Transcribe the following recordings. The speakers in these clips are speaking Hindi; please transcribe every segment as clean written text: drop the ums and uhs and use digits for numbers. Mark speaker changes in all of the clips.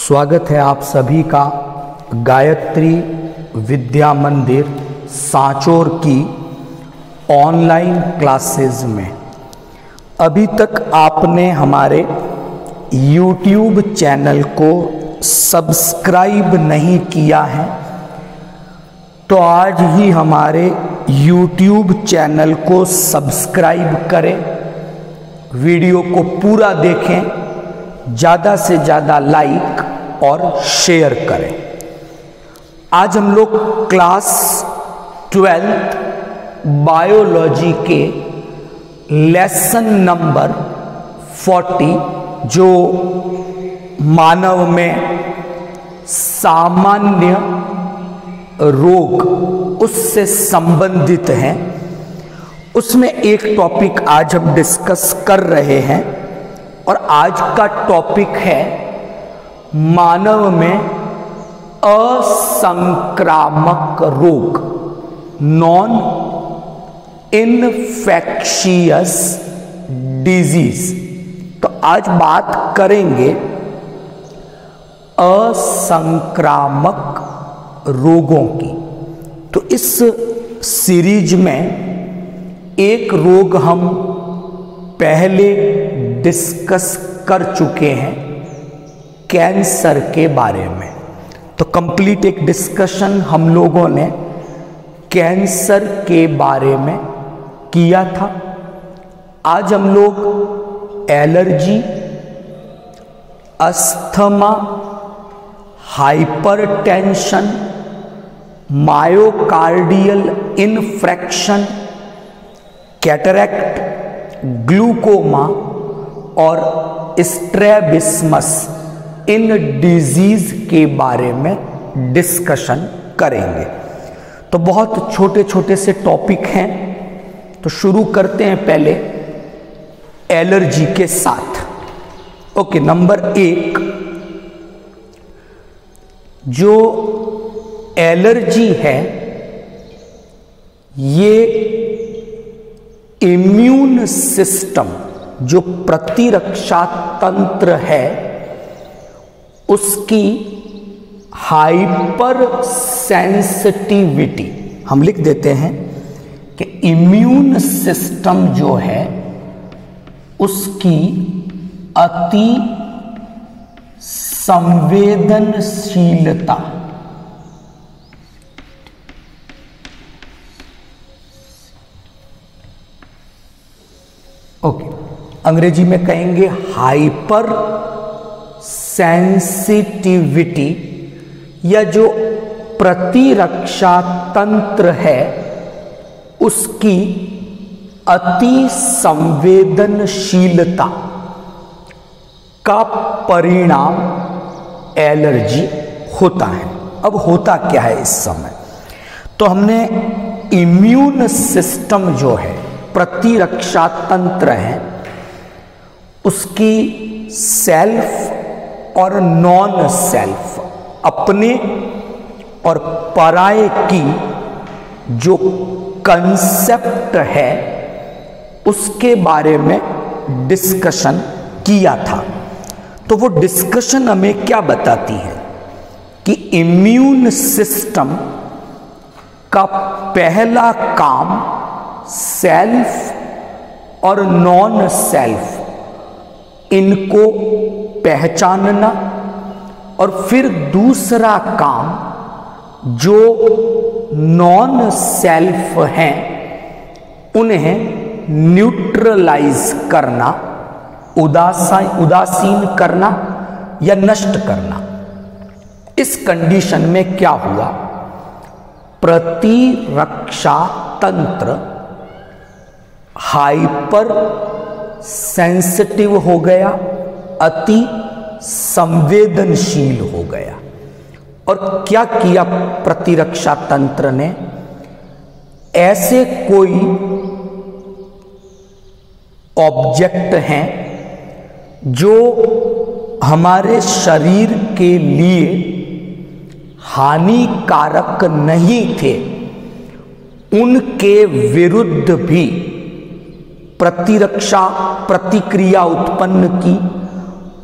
Speaker 1: स्वागत है आप सभी का गायत्री विद्या मंदिर सांचौर की ऑनलाइन क्लासेस में। अभी तक आपने हमारे YouTube चैनल को सब्सक्राइब नहीं किया है तो आज ही हमारे YouTube चैनल को सब्सक्राइब करें, वीडियो को पूरा देखें, ज़्यादा से ज़्यादा लाइक और शेयर करें। आज हम लोग क्लास 12th बायोलॉजी के लेसन नंबर 40 जो मानव में सामान्य रोग उससे संबंधित हैं, उसमें एक टॉपिक आज हम डिस्कस कर रहे हैं और आज का टॉपिक है मानव में असंक्रामक रोग, नॉन इन्फेक्शियस डिजीज। तो आज बात करेंगे असंक्रामक रोगों की। तो इस सीरीज में एक रोग हम पहले डिस्कस कर चुके हैं, कैंसर के बारे में। तो कंप्लीट एक डिस्कशन हम लोगों ने कैंसर के बारे में किया था। आज हम लोग allergy, asthma, hypertension, myocardial infarction, cataract, glaucoma और स्ट्रैबिस्मस, इन डिजीज के बारे में डिस्कशन करेंगे। तो बहुत छोटे छोटे से टॉपिक हैं, तो शुरू करते हैं पहले एलर्जी के साथ। ओके, नंबर 1 जो एलर्जी है ये इम्यून सिस्टम, जो प्रतिरक्षा तंत्र है उसकी हाइपर सेंसिटिविटी, हम लिख देते हैं कि इम्यून सिस्टम जो है उसकी अति संवेदनशीलता, ओके, अंग्रेजी में कहेंगे हाइपर सेंसिटिविटी, या जो प्रतिरक्षा तंत्र है उसकी अति संवेदनशीलता का परिणाम एलर्जी होता है। अब होता क्या है इस समय, तो हमने इम्यून सिस्टम जो है, प्रतिरक्षा तंत्र है, उसकी सेल्फ और नॉन सेल्फ, अपने और पराये की जो कंसेप्ट है उसके बारे में डिस्कशन किया था। तो वो डिस्कशन हमें क्या बताती है कि इम्यून सिस्टम का पहला काम सेल्फ और नॉन सेल्फ इनको पहचानना, और फिर दूसरा काम जो नॉन सेल्फ हैं उन्हें न्यूट्रलाइज करना, उदासीन करना या नष्ट करना। इस कंडीशन में क्या हुआ, प्रतिरक्षा तंत्र हाइपर सेंसिटिव हो गया, अति संवेदनशील हो गया। और क्या किया प्रतिरक्षा तंत्र ने, ऐसे कोई ऑब्जेक्ट हैं जो हमारे शरीर के लिए हानिकारक नहीं थे, उनके विरुद्ध भी प्रतिरक्षा प्रतिक्रिया उत्पन्न की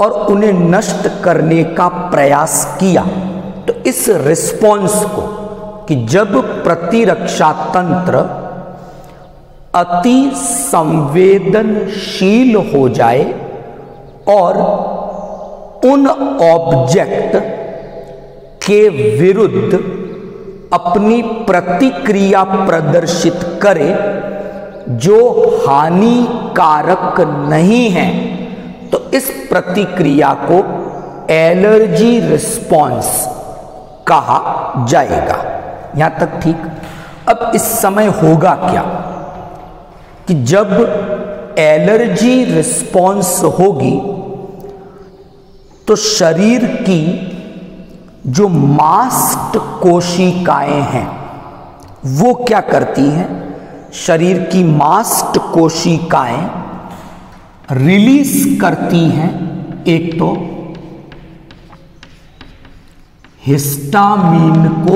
Speaker 1: और उन्हें नष्ट करने का प्रयास किया, तो इस रिस्पॉन्स को, कि जब प्रतिरक्षा तंत्र अति संवेदनशील हो जाए और उन ऑब्जेक्ट के विरुद्ध अपनी प्रतिक्रिया प्रदर्शित करे जो हानिकारक नहीं है, तो इस प्रतिक्रिया को एलर्जी रिस्पॉन्स कहा जाएगा। यहां तक ठीक। अब इस समय होगा क्या कि जब एलर्जी रिस्पॉन्स होगी तो शरीर की जो मास्ट कोशिकाएं हैं वो क्या करती हैं, शरीर की मास्ट कोशिकाएं रिलीज करती हैं, एक तो हिस्टामीन को,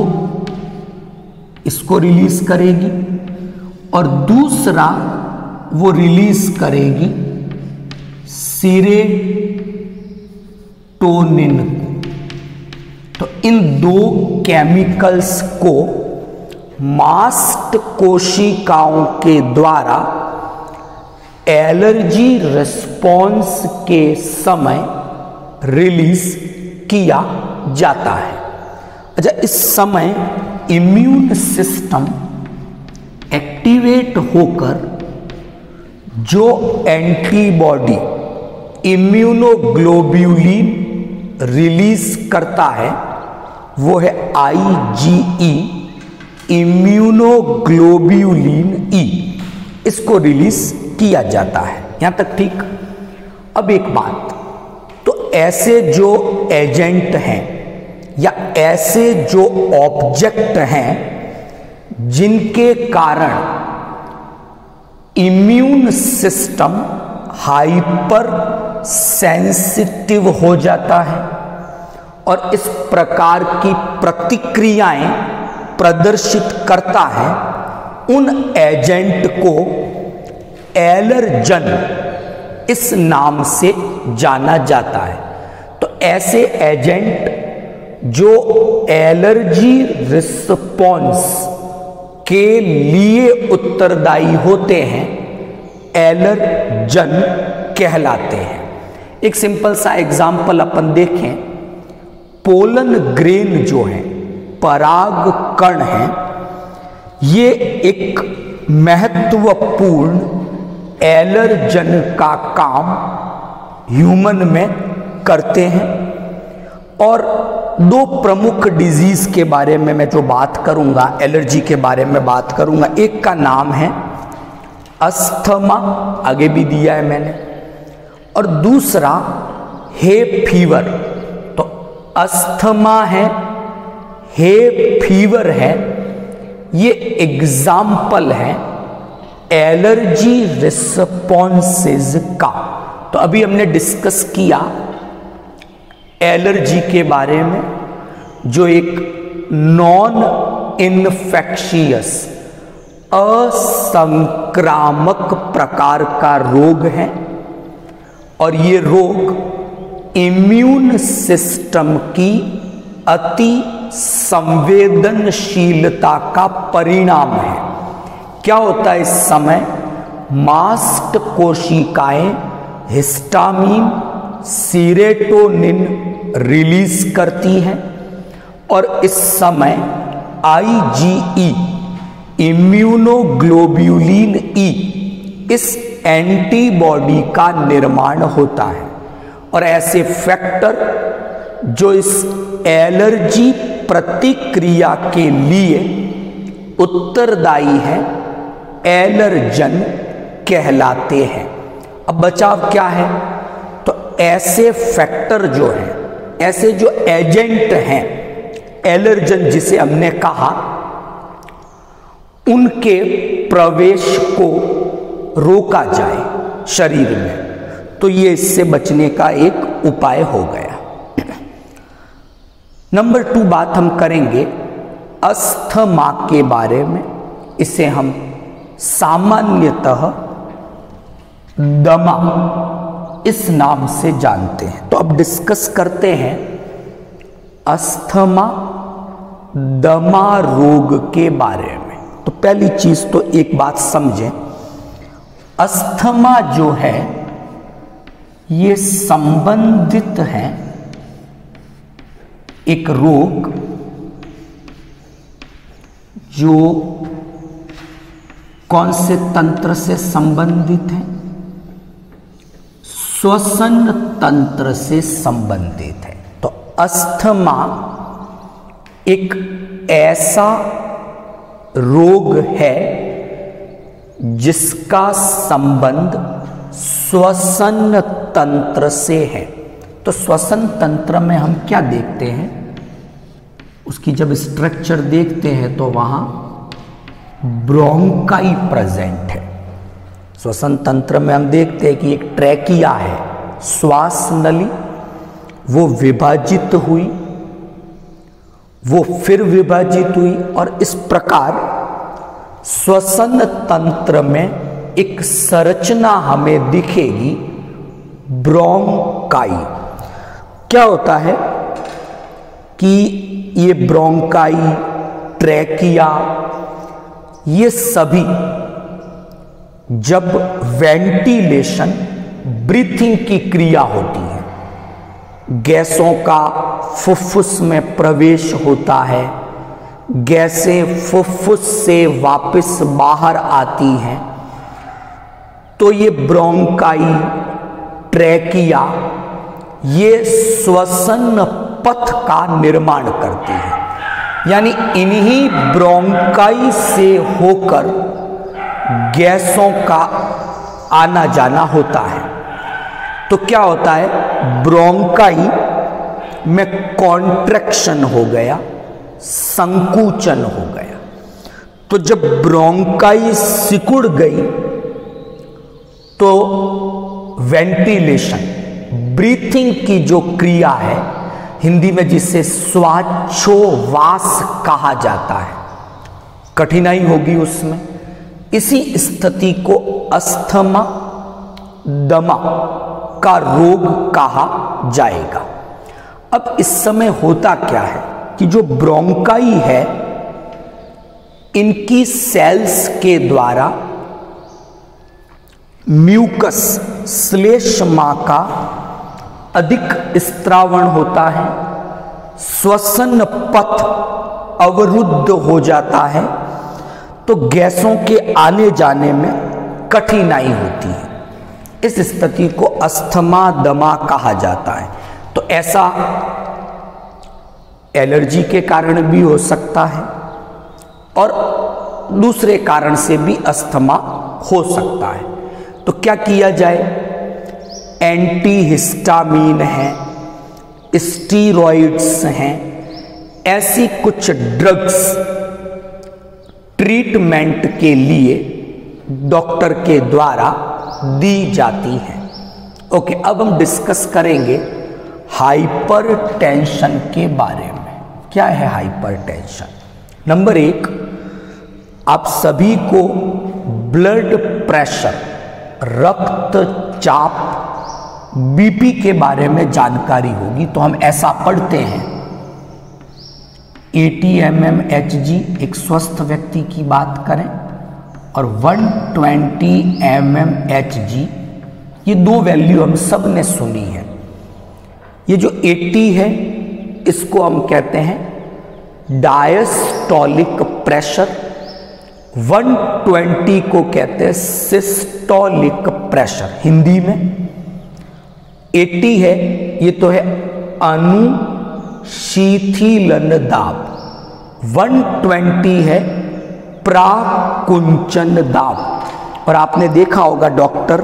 Speaker 1: इसको रिलीज करेगी, और दूसरा वो रिलीज करेगी सीरोटोनिन को। तो इन दो केमिकल्स को मास्ट कोशिकाओं के द्वारा एलर्जी रिस्पॉन्स के समय रिलीज किया जाता है। अच्छा, इस समय इम्यून सिस्टम एक्टिवेट होकर जो एंटीबॉडी इम्यूनोग्लोब्यूलिन रिलीज करता है वो है IgE, इम्यूनोग्लोब्यूलिन E, इसको रिलीज किया जाता है। यहां तक ठीक। अब एक बात, तो ऐसे जो एजेंट हैं या ऐसे जो ऑब्जेक्ट हैं जिनके कारण इम्यून सिस्टम हाइपर सेंसिटिव हो जाता है और इस प्रकार की प्रतिक्रियाएं प्रदर्शित करता है, उन एजेंट को एलर्जन इस नाम से जाना जाता है। तो ऐसे एजेंट जो एलर्जी रिस्पॉन्स के लिए उत्तरदायी होते हैं एलर्जन कहलाते हैं। एक सिंपल सा एग्जाम्पल अपन देखें, पोलन ग्रेन जो है, पराग कण है, ये एक महत्वपूर्ण एलर्जन का काम ह्यूमन में करते हैं। और दो प्रमुख डिजीज के बारे में मैं जो बात करूंगा, एलर्जी के बारे में बात करूंगा, एक का नाम है अस्थमा, आगे भी दिया है मैंने, और दूसरा हे फीवर। तो अस्थमा है, हे फीवर है, ये एग्जाम्पल है एलर्जी रिस्पॉन्सेज का। तो अभी हमने डिस्कस किया एलर्जी के बारे में, जो एक नॉन इन्फेक्शियस असंक्रामक प्रकार का रोग है और ये रोग इम्यून सिस्टम की अति संवेदनशीलता का परिणाम है। क्या होता है इस समय, मास्ट कोशिकाएं हिस्टामीन, सीरोटोनिन रिलीज करती हैं और इस समय IgE, इम्यूनोग्लोब्यूलिन E, इस एंटीबॉडी का निर्माण होता है। और ऐसे फैक्टर जो इस एलर्जी प्रतिक्रिया के लिए उत्तरदायी है एलर्जन कहलाते हैं। अब बचाव क्या है, तो ऐसे फैक्टर जो हैं, ऐसे जो एजेंट हैं एलर्जन जिसे हमने कहा, उनके प्रवेश को रोका जाए शरीर में, तो ये इससे बचने का एक उपाय हो गया। नंबर 2 बात हम करेंगे अस्थमा के बारे में। इसे हम सामान्यतः दमा, इस नाम से जानते हैं। तो अब डिस्कस करते हैं अस्थमा दमा रोग के बारे में। तो पहली चीज तो एक बात समझें, अस्थमा जो है ये संबंधित है एक रोग जो कौन से तंत्र से संबंधित है? श्वसन तंत्र से संबंधित है। तो अस्थमा एक ऐसा रोग है जिसका संबंध श्वसन तंत्र से है। तो श्वसन तंत्र में हम क्या देखते हैं, उसकी जब स्ट्रक्चर देखते हैं तो वहां ब्रोंकाई प्रेजेंट है। श्वसन तंत्र में हम देखते हैं कि एक ट्रैकिया है, श्वास नली, वो विभाजित हुई, वो फिर विभाजित हुई, और इस प्रकार श्वसन तंत्र में एक संरचना हमें दिखेगी ब्रोंकाई। क्या होता है कि ये ब्रोंकाई, ट्रैकिया, ये सभी जब वेंटिलेशन, ब्रीथिंग की क्रिया होती है, गैसों का फुफ्फुस में प्रवेश होता है, गैसें फुफ्फुस से वापस बाहर आती हैं, तो ये ब्रोंकाई, ट्रैकिया ये श्वसन पथ का निर्माण करती है। यानी इन्हीं ब्रोंकाई से होकर गैसों का आना जाना होता है। तो क्या होता है, ब्रोंकाई में कॉन्ट्रैक्शन हो गया, संकुचन हो गया। तो जब ब्रोंकाई सिकुड़ गई तो वेंटिलेशन, ब्रीथिंग की जो क्रिया है, हिंदी में जिसे श्वासोच्छ्वास कहा जाता है, कठिनाई होगी उसमें। इसी स्थिति को अस्थमा दमा का रोग कहा जाएगा। अब इस समय होता क्या है कि जो ब्रोंकाई है, इनकी सेल्स के द्वारा म्यूकस, श्लेष्मा का अधिक स्त्रावण होता है, श्वसन पथ अवरुद्ध हो जाता है, तो गैसों के आने जाने में कठिनाई होती है। इस स्थिति को अस्थमा दमा कहा जाता है। तो ऐसा एलर्जी के कारण भी हो सकता है और दूसरे कारण से भी अस्थमा हो सकता है। तो क्या किया जाए, एंटीहिस्टामीन है, स्टीरॉइड्स हैं, ऐसी कुछ ड्रग्स ट्रीटमेंट के लिए डॉक्टर के द्वारा दी जाती हैं। ओके, अब हम डिस्कस करेंगे हाइपरटेंशन के बारे में। क्या है हाइपरटेंशन? नंबर 1, आप सभी को ब्लड प्रेशर, रक्तचाप, बीपी के बारे में जानकारी होगी। तो हम ऐसा पढ़ते हैं, 80 mmHg एक स्वस्थ व्यक्ति की बात करें और 120 mmHg, ये दो वैल्यू हम सब ने सुनी है। ये जो 80 है इसको हम कहते हैं डायस्टोलिक प्रेशर, 120 को कहते हैं सिस्टोलिक प्रेशर। हिंदी में 80 है, ये तो है अनुशीतलन दाब, 120 है प्राकुंचन दाब। और आपने देखा होगा डॉक्टर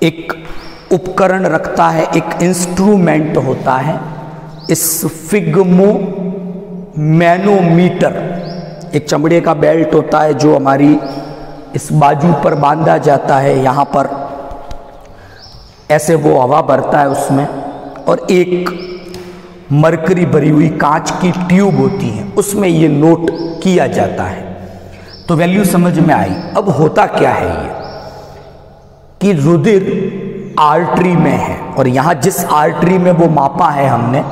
Speaker 1: एक उपकरण रखता है, एक इंस्ट्रूमेंट होता है, स्फिग्मो मैनोमीटर, एक चमड़े का बेल्ट होता है जो हमारी इस बाजू पर बांधा जाता है, यहाँ पर ऐसे वो हवा भरता है उसमें, और एक मरकरी भरी हुई कांच की ट्यूब होती है, उसमें ये नोट किया जाता है। तो वैल्यू समझ में आई। अब होता क्या है ये कि रुधिर आर्टरी में है, और यहां जिस आर्टरी में वो मापा है हमने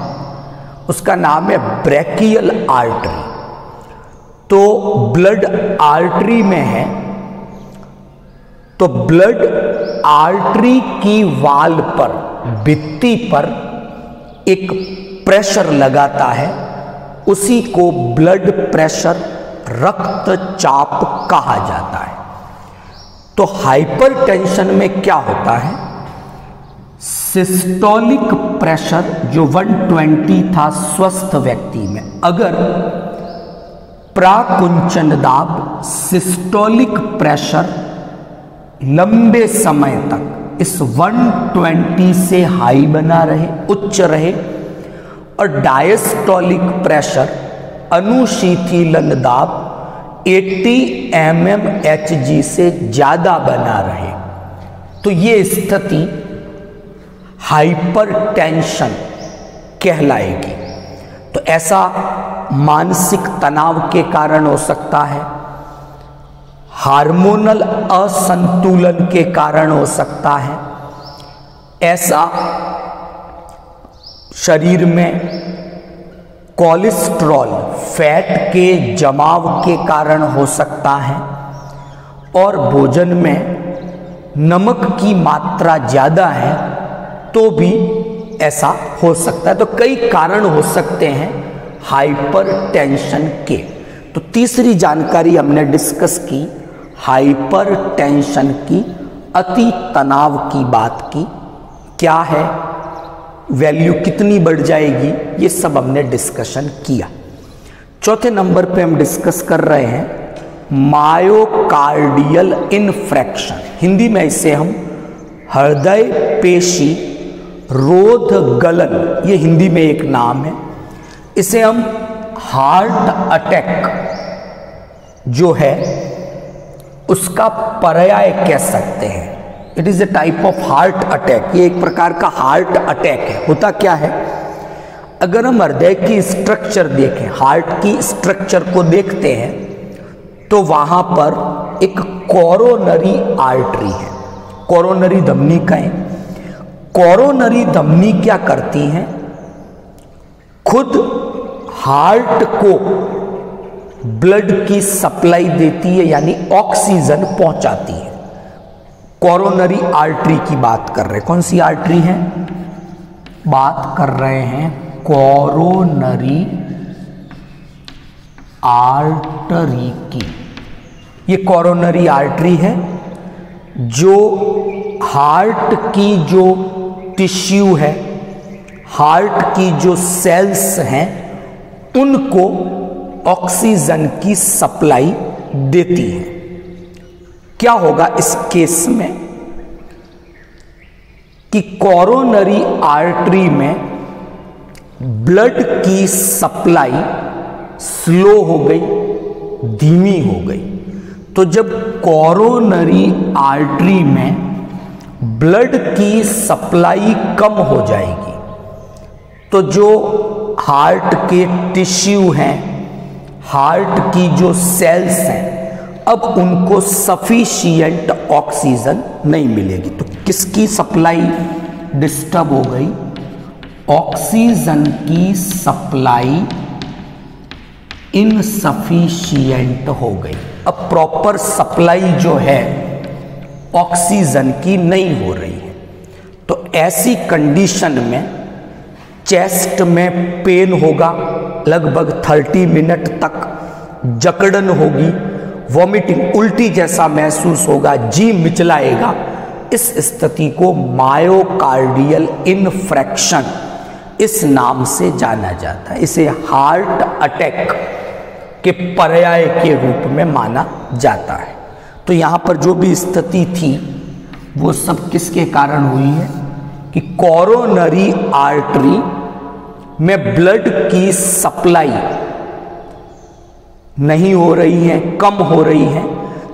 Speaker 1: उसका नाम है ब्रैकियल आर्टरी। तो ब्लड आर्टरी में है, तो ब्लड आर्टरी की वाल पर, भित्ति पर एक प्रेशर लगाता है, उसी को ब्लड प्रेशर, रक्तचाप कहा जाता है। तो हाइपरटेंशन में क्या होता है, सिस्टोलिक प्रेशर जो 120 था स्वस्थ व्यक्ति में, अगर प्राकुंचन दाब, सिस्टोलिक प्रेशर लंबे समय तक इस 120 से हाई बना रहे, उच्च रहे, और डायस्टोलिक प्रेशर, अनुशीतलन दाब 80 mmHg से ज्यादा बना रहे, तो ये स्थिति हाइपरटेंशन कहलाएगी। तो ऐसा मानसिक तनाव के कारण हो सकता है, हार्मोनल असंतुलन के कारण हो सकता है, ऐसा शरीर में कोलेस्ट्रॉल, फैट के जमाव के कारण हो सकता है, और भोजन में नमक की मात्रा ज़्यादा है तो भी ऐसा हो सकता है। तो कई कारण हो सकते हैं हाइपरटेंशन के। तो तीसरी जानकारी हमने डिस्कस की हाइपरटेंशन की, अति तनाव की बात की, क्या है, वैल्यू कितनी बढ़ जाएगी, ये सब हमने डिस्कशन किया। चौथे नंबर पे हम डिस्कस कर रहे हैं मायोकार्डियल इन्फ्रैक्शन, हिंदी में इसे हम हृदय पेशी रोध गलन, ये हिंदी में एक नाम है, इसे हम हार्ट अटैक जो है उसका पर्याय कह सकते हैं। It is a type of heart attack, ये एक प्रकार का हार्ट अटैक है। होता क्या है, अगर हम हृदय की स्ट्रक्चर देखें, हार्ट की स्ट्रक्चर को देखते हैं, तो वहां पर एक कोरोनरी आर्टरी है, कोरोनरी धमनी कहें। कोरोनरी धमनी क्या करती हैं, खुद हार्ट को ब्लड की सप्लाई देती है, यानी ऑक्सीजन पहुंचाती है। कोरोनरी आर्टरी की बात कर रहे हैं, कौन सी आर्टरी है, बात कर रहे हैं कोरोनरी आर्टरी की। ये कोरोनरी आर्टरी है जो हार्ट की जो टिश्यू है, हार्ट की जो सेल्स हैं, उनको ऑक्सीजन की सप्लाई देती है। क्या होगा इस केस में कि कोरोनरी आर्टरी में ब्लड की सप्लाई स्लो हो गई, धीमी हो गई। तो जब कोरोनरी आर्टरी में ब्लड की सप्लाई कम हो जाएगी, तो जो हार्ट के टिश्यू हैं, हार्ट की जो सेल्स हैं, अब उनको सफिशिएंट ऑक्सीजन नहीं मिलेगी। तो किसकी सप्लाई डिस्टर्ब हो गई, ऑक्सीजन की सप्लाई इनसफिशिएंट हो गई। अब प्रॉपर सप्लाई जो है ऑक्सीजन की नहीं हो रही है। तो ऐसी कंडीशन में चेस्ट में पेन होगा, लगभग 30 मिनट तक जकड़न होगी, वॉमिटिंग, उल्टी जैसा महसूस होगा, जी मिचलाएगा। इस स्थिति को मायोकार्डियल इन्फ्रैक्शन इस नाम से जाना जाता है। इसे हार्ट अटैक के पर्याय के रूप में माना जाता है। तो यहां पर जो भी स्थिति थी वो सब किसके कारण हुई है कि कोरोनरी आर्टरी में ब्लड की सप्लाई नहीं हो रही है, कम हो रही है,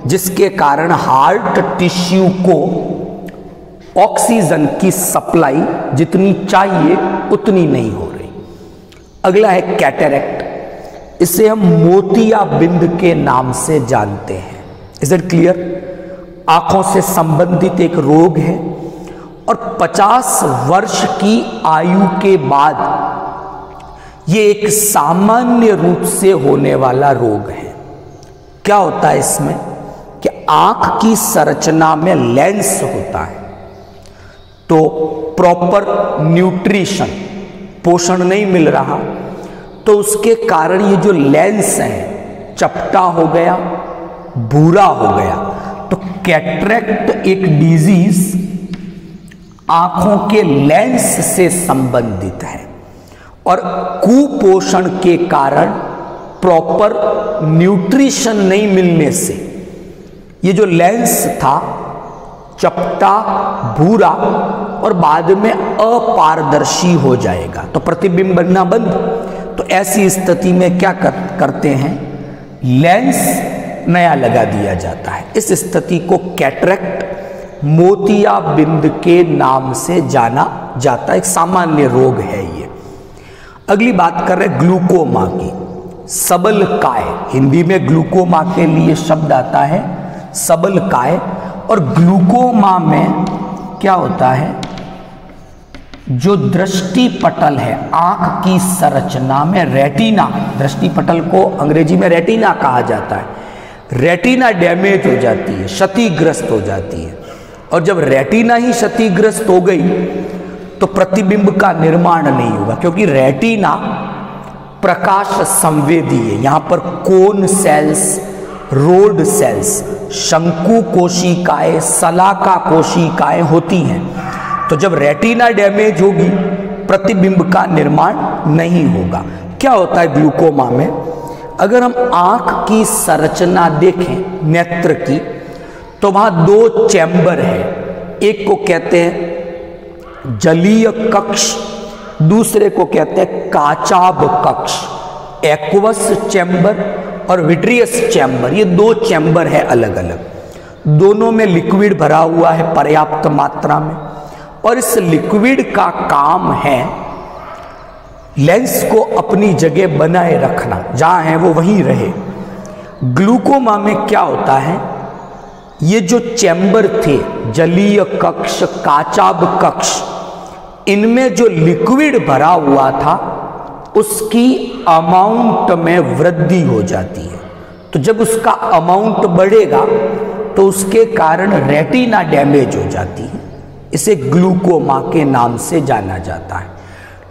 Speaker 1: जिसके कारण हार्ट टिश्यू को ऑक्सीजन की सप्लाई जितनी चाहिए उतनी नहीं हो रही। अगला है कैटरेक्ट, इसे हम मोतियाबिंद के नाम से जानते हैं। Is it clear? आंखों से संबंधित एक रोग है और 50 वर्ष की आयु के बाद ये एक सामान्य रूप से होने वाला रोग है। क्या होता है इसमें कि आंख की संरचना में लेंस होता है, तो प्रॉपर न्यूट्रिशन, पोषण नहीं मिल रहा, तो उसके कारण ये जो लेंस है चपटा हो गया, भूरा हो गया। तो कैटरेक्ट एक डिजीज आंखों के लेंस से संबंधित है और कुपोषण के कारण प्रॉपर न्यूट्रिशन नहीं मिलने से ये जो लेंस था चपटा, भूरा और बाद में अपारदर्शी हो जाएगा, तो प्रतिबिंब बनना बंद। तो ऐसी स्थिति में क्या करते हैं, लेंस नया लगा दिया जाता है। इस स्थिति को कैटरेक्ट, मोतियाबिंद के नाम से जाना जाता है। एक सामान्य रोग है ये। अगली बात कर रहे हैं ग्लूकोमा की। सबलकाय, हिंदी में ग्लूकोमा के लिए शब्द आता है सबलकाय। और ग्लूकोमा में क्या होता है, जो दृष्टि पटल है आंख की संरचना में, रेटिना, दृष्टि पटल को अंग्रेजी में रेटिना कहा जाता है, रेटिना डैमेज हो जाती है, क्षतिग्रस्त हो जाती है। और जब रेटिना ही क्षतिग्रस्त हो गई तो प्रतिबिंब का निर्माण नहीं होगा, क्योंकि रेटिना प्रकाश संवेदी है। यहां पर कोन सेल्स, रोड सेल्स, शंकु कोशिकाएं, सलाका कोशिकाएं होती हैं। तो जब रेटिना डैमेज होगी प्रतिबिंब का निर्माण नहीं होगा। क्या होता है ग्लूकोमा में, अगर हम आंख की संरचना देखें नेत्र की, तो वहां दो चैम्बर है। एक को कहते हैं जलीय कक्ष, दूसरे को कहते हैं काचाभ कक्ष, एक्वस चैम्बर और विट्रियस चैम्बर। ये दो चैम्बर है अलग अलग। दोनों में लिक्विड भरा हुआ है पर्याप्त मात्रा में, और इस लिक्विड का काम है लेंस को अपनी जगह बनाए रखना, जहां है वो वहीं रहे। ग्लूकोमा में क्या होता है, ये जो चैम्बर थे जलीय कक्ष, काचाभ कक्ष, इनमें जो लिक्विड भरा हुआ था उसकी अमाउंट में वृद्धि हो जाती है। तो जब उसका अमाउंट बढ़ेगा तो उसके कारण रेटिना डैमेज हो जाती है। इसे ग्लूकोमा के नाम से जाना जाता है।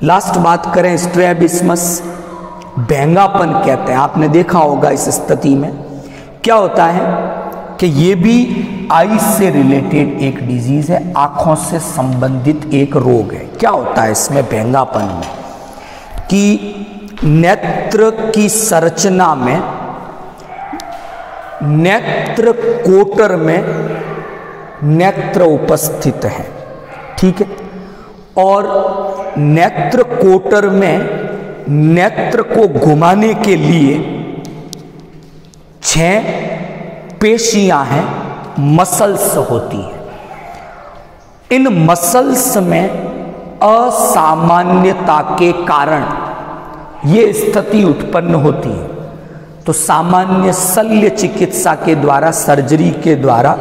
Speaker 1: लास्ट बात करें स्ट्रैबिस्मस, बैंगापन कहते हैं। आपने देखा होगा इस स्थिति में क्या होता है कि ये भी आई से रिलेटेड एक डिजीज है, आंखों से संबंधित एक रोग है। क्या होता है इसमें बैंगापन में कि नेत्र की संरचना में, नेत्र कोटर में नेत्र उपस्थित है, ठीक है, और नेत्र कोटर में नेत्र को घुमाने के लिए 6 पेशियां हैं, मसल्स होती है। इन मसल्स में असामान्यता के कारण ये स्थिति उत्पन्न होती है। तो सामान्य शल्य चिकित्सा के द्वारा, सर्जरी के द्वारा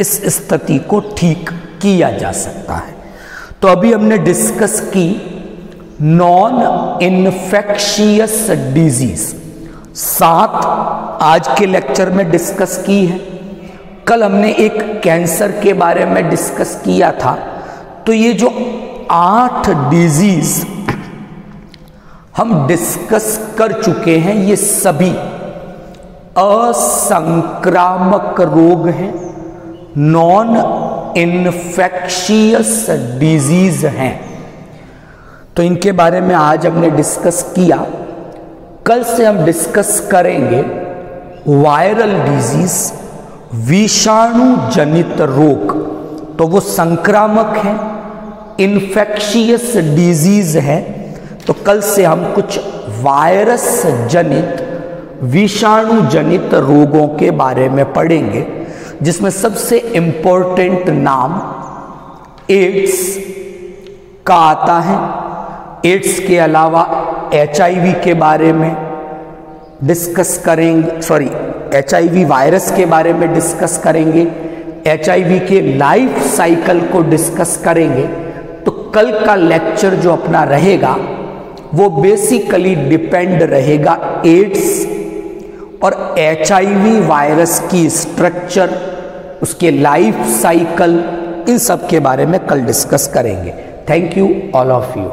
Speaker 1: इस स्थिति को ठीक किया जा सकता है। तो अभी हमने डिस्कस की नॉन इन्फेक्शियस डिजीज 7 आज के लेक्चर में डिस्कस की है। कल हमने एक कैंसर के बारे में डिस्कस किया था। तो ये जो 8 डिजीज हम डिस्कस कर चुके हैं, ये सभी असंक्रामक रोग हैं, नॉन इन्फेक्शियस डिजीज हैं। तो इनके बारे में आज हमने डिस्कस किया। कल से हम डिस्कस करेंगे वायरल डिजीज, विषाणु जनित रोग। तो वो संक्रामक है, इन्फेक्शियस डिजीज है। तो कल से हम कुछ वायरस जनित, विषाणु जनित रोगों के बारे में पढ़ेंगे, जिसमें सबसे इंपॉर्टेंट नाम एड्स का आता है। एड्स के अलावा HIV के बारे में डिस्कस करेंगे, HIV वायरस के बारे में डिस्कस करेंगे, HIV के लाइफ साइकिल को डिस्कस करेंगे। तो कल का लेक्चर जो अपना रहेगा वो बेसिकली डिपेंड रहेगा एड्स और HIV वायरस की स्ट्रक्चर, उसके लाइफ साइकिल, इन सब के बारे में कल डिस्कस करेंगे। Thank you all of you.